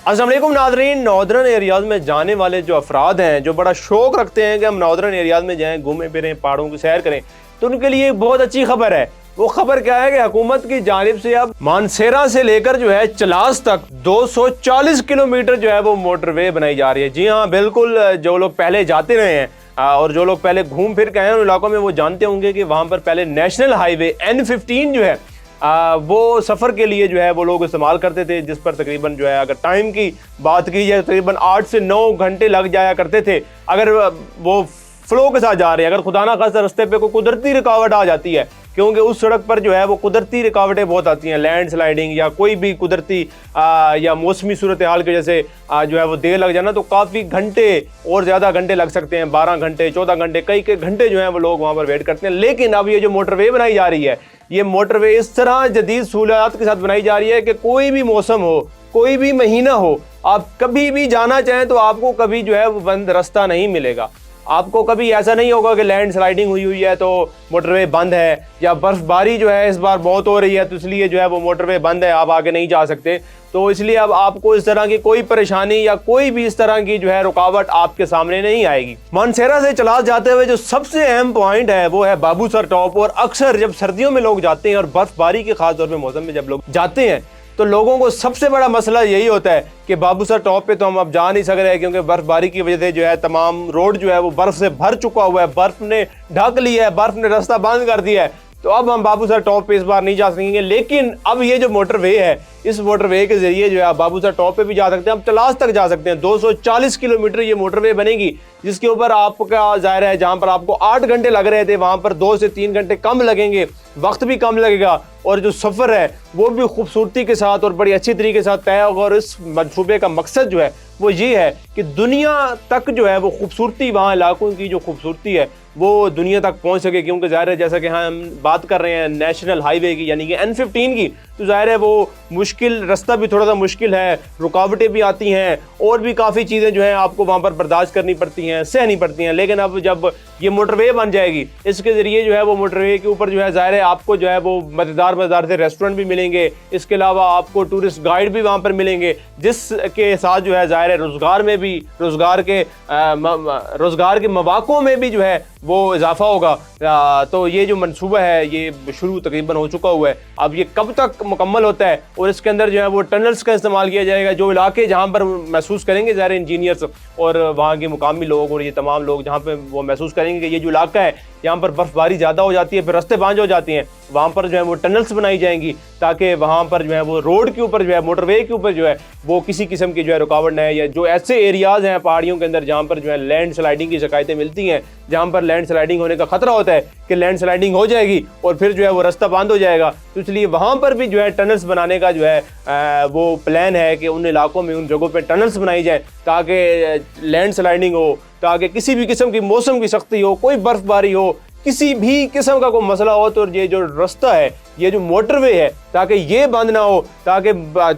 अस्सलाम वालेकुम नाज़रीन। नॉर्दर्न एरियाज़ में जाने वाले जो अफराद हैं, जो बड़ा शौक़ रखते हैं कि हम नॉर्दर्न एरियाज़ में जाएं, घूमें फिरें, पहाड़ों की सैर करें, तो उनके लिए बहुत अच्छी खबर है। वो खबर क्या है कि हुकूमत की जानिब से अब मानसेरा से लेकर जो है चलास तक 240 किलोमीटर जो है वो मोटरवे बनाई जा रही है। जी हाँ, बिल्कुल, जो लोग पहले जाते रहे हैं और जो लोग पहले घूम फिर के हैं उन इलाकों में वो जानते होंगे कि वहाँ पर पहले नेशनल हाईवे N15 जो है वो सफ़र के लिए जो है वो लोग इस्तेमाल करते थे, जिस पर तकरीबन जो है अगर टाइम की बात की जाए तकरीबन 8 से 9 घंटे लग जाया करते थे अगर वो फ्लो के साथ जा रहे हैं। अगर खुदा ना खास्ता रास्ते पे कोई कुदरती रुकावट आ जाती है, क्योंकि उस सड़क पर जो है वो कुदरती रुकावटें बहुत आती हैं, लैंड स्लाइडिंग या कोई भी कुदरती या मौसमी सूरत हाल की वजह से जो है वो देर लग जाना, तो काफ़ी घंटे और ज़्यादा घंटे लग सकते हैं, 12 घंटे 14 घंटे कई घंटे जो हैं वो लोग वहाँ पर वेट करते हैं। लेकिन अब ये जो मोटरवे बनाई जा रही है, ये मोटरवे इस तरह जदीद सहूलियात के साथ बनाई जा रही है कि कोई भी मौसम हो, कोई भी महीना हो, आप कभी भी जाना चाहें तो आपको कभी जो है वो बंद रास्ता नहीं मिलेगा। आपको कभी ऐसा नहीं होगा कि लैंड स्लाइडिंग हुई है तो मोटरवे बंद है, या बर्फ़बारी जो है इस बार बहुत हो रही है तो इसलिए जो है वो मोटरवे बंद है, आप आगे नहीं जा सकते। तो इसलिए अब आपको इस तरह की कोई परेशानी या कोई भी इस तरह की जो है रुकावट आपके सामने नहीं आएगी। मानसेरा से चलास जाते हुए जो सबसे अहम पॉइंट है वो है बाबूसर टॉप। और अक्सर जब सर्दियों में लोग जाते हैं और बर्फ़बारी के खास तौर पे मौसम में जब लोग जाते हैं तो लोगों को सबसे बड़ा मसला यही होता है कि बाबूसर टॉप पे तो हम अब जा नहीं सक रहे हैं, क्योंकि बर्फ़बारी की वजह से जो है तमाम रोड जो है वो बर्फ़ से भर चुका हुआ है, बर्फ़ ने ढक लिया है, बर्फ़ ने रास्ता बंद कर दिया है। तो अब हम बाबूसर टॉप पे इस बार नहीं जा सकेंगे। लेकिन अब ये जो मोटरवे है, इस मोटरवे के ज़रिए जो है बाबूसर टॉप पे भी जा सकते हैं, हम चलास तक जा सकते हैं। 240 किलोमीटर ये मोटरवे बनेगी, जिसके ऊपर आपका ज़ाहिर है जहाँ पर आपको 8 घंटे लग रहे थे वहाँ पर 2 से 3 घंटे कम लगेंगे, वक्त भी कम लगेगा और जो सफ़र है वो भी खूबसूरती के साथ और बड़ी अच्छी तरीके के साथ तय होगा। और इस मंसूबे का मकसद जो है वो ये है कि दुनिया तक जो है वो खूबसूरती, वहाँ इलाकों की जो खूबसूरती है वो दुनिया तक पहुँच सके। क्योंकि ज़ाहिर है जैसा कि हम बात कर रहे हैं नेशनल हाईवे की यानी कि N15 की, तो ज़ाहिर है वो मुश्किल रास्ता भी थोड़ा सा मुश्किल है, रुकावटें भी आती हैं और भी काफ़ी चीज़ें जो हैं आपको वहाँ पर बर्दाश्त करनी पड़ती हैं, सहनी पड़ती हैं। लेकिन अब जब ये मोटरवे बन जाएगी, इसके ज़रिए जो है वो मोटरवे के ऊपर जो है ज़ाहिर है आपको जो है वो मज़ेदार से रेस्टोरेंट भी मिलेंगे, इसके अलावा आपको टूरिस्ट गाइड भी वहाँ पर मिलेंगे, जिसके साथ जो है ज़ाहिर है रोज़गार में भी रोज़गार के मौक़ों में भी जो है वो इजाफा होगा। तो ये जो मंसूबा है ये शुरू तकरीबन हो चुका हुआ है। अब ये कब तक मुकम्मल होता है और इसके अंदर जो है वो टनल्स का इस्तेमाल किया जाएगा, जो इलाके जहाँ पर महसूस करेंगे ज़ाहिर इंजीनियर्स और वहाँ के मुकामी लोग और ये तमाम लोग जहाँ पे वो महसूस करेंगे कि ये जो इलाका है यहाँ पर बर्फ़बारी ज़्यादा हो जाती है, फिर रास्ते बंद हो जाती हैं, वहाँ पर जो है वो टनल्स बनाई जाएंगी ताकि वहाँ पर जो है वो रोड के ऊपर जो है मोटरवे के ऊपर जो है वो किसी किस्म की जो है रुकावट न है। या जो ऐसे एरियाज़ हैं पहाड़ियों के अंदर जहाँ पर जो है लैंड स्लाइडिंग की शिकायतें मिलती हैं, जहाँ पर लैंड स्लाइडिंग होने का ख़तरा होता है कि लैंड स्लाइडिंग हो जाएगी और फिर जो है वो रास्ता बंद हो जाएगा, तो इसलिए वहाँ पर भी जो है टनल्स बनाने का जो है वो प्लान है कि उन इलाकों में उन जगहों पर टनल्स बनाई जाए ताकि लैंड स्लाइडिंग हो, ताकि किसी भी किस्म की मौसम की सख्ती हो, कोई बर्फ़बारी हो, किसी भी किस्म का कोई मसला हो तो ये जो रास्ता है, ये जो मोटरवे है, ताकि ये बंद ना हो, ताकि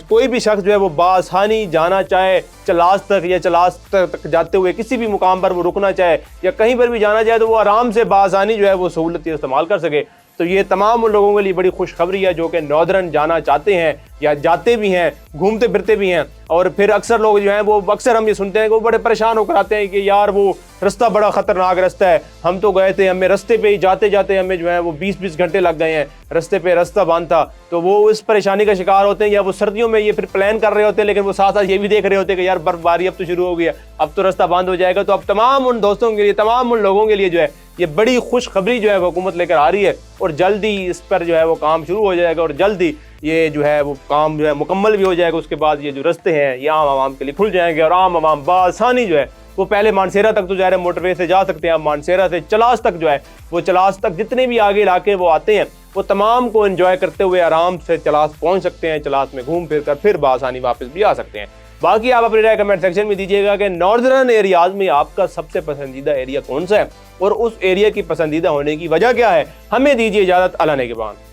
कोई भी शख्स जो है वो बासानी जाना चाहे चलास तक या चलास तक जाते हुए किसी भी मुकाम पर वो रुकना चाहे या कहीं पर भी जाना चाहे तो वो आराम से बासानी जो है वो सहूलत इस्तेमाल कर सके। तो ये तमाम उन लोगों के लिए बड़ी खुशखबरी है जो कि नॉर्दर्न जाना चाहते हैं या जाते भी हैं, घूमते फिरते भी हैं। और फिर अक्सर लोग जो हैं वो अक्सर हम ये सुनते हैं कि वो बड़े परेशान होकर आते हैं कि यार वो रास्ता बड़ा ख़तरनाक रास्ता है, हम तो गए थे, हमें रास्ते पे ही जाते जाते हमें जो है वो 20-20 घंटे लग गए हैं, रास्ते पे रास्ता बंद था। तो वो इस परेशानी का शिकार होते हैं या वो सर्दियों में ये फिर प्लान कर रहे होते हैं, लेकिन वो साथ साथ ये भी देख रहे होते हैं कि यार बर्फ़बारी अब तो शुरू हो गया, अब तो रास्ता बंद हो जाएगा। तो अब तमाम उन दोस्तों के लिए, तमाम उन लोगों के लिए जो है ये बड़ी खुशखबरी जो है हुकूमत लेकर आ रही है और जल्दी इस पर जो है वो काम शुरू हो जाएगा और जल्दी ये जो है वो काम जो है मुकम्मल भी हो जाएगा। उसके बाद ये जो रास्ते हैं ये आम आवाम के लिए खुल जाएंगे और आम आवाम बआसानी जो है वो पहले मानसेरा तक तो ज़ाहिर मोटरवे से जा सकते हैं, अब मानसेरा से चलास तक जो है वो चलास तक जितने भी आगे इलाके वो आते हैं वो तमाम को एंजॉय करते हुए आराम से चलास पहुँच सकते हैं, चलास में घूम फिर कर फिर बआसानी वापस भी आ सकते हैं। बाकी आप अपनी राय कमेंट सेक्शन में दीजिएगा कि नॉर्दर्न एरियाज़ में आपका सबसे पसंदीदा एरिया कौन सा है और उस एरिया की पसंदीदा होने की वजह क्या है। हमें दीजिए इजाज़त, अल्लाह ने के बाद।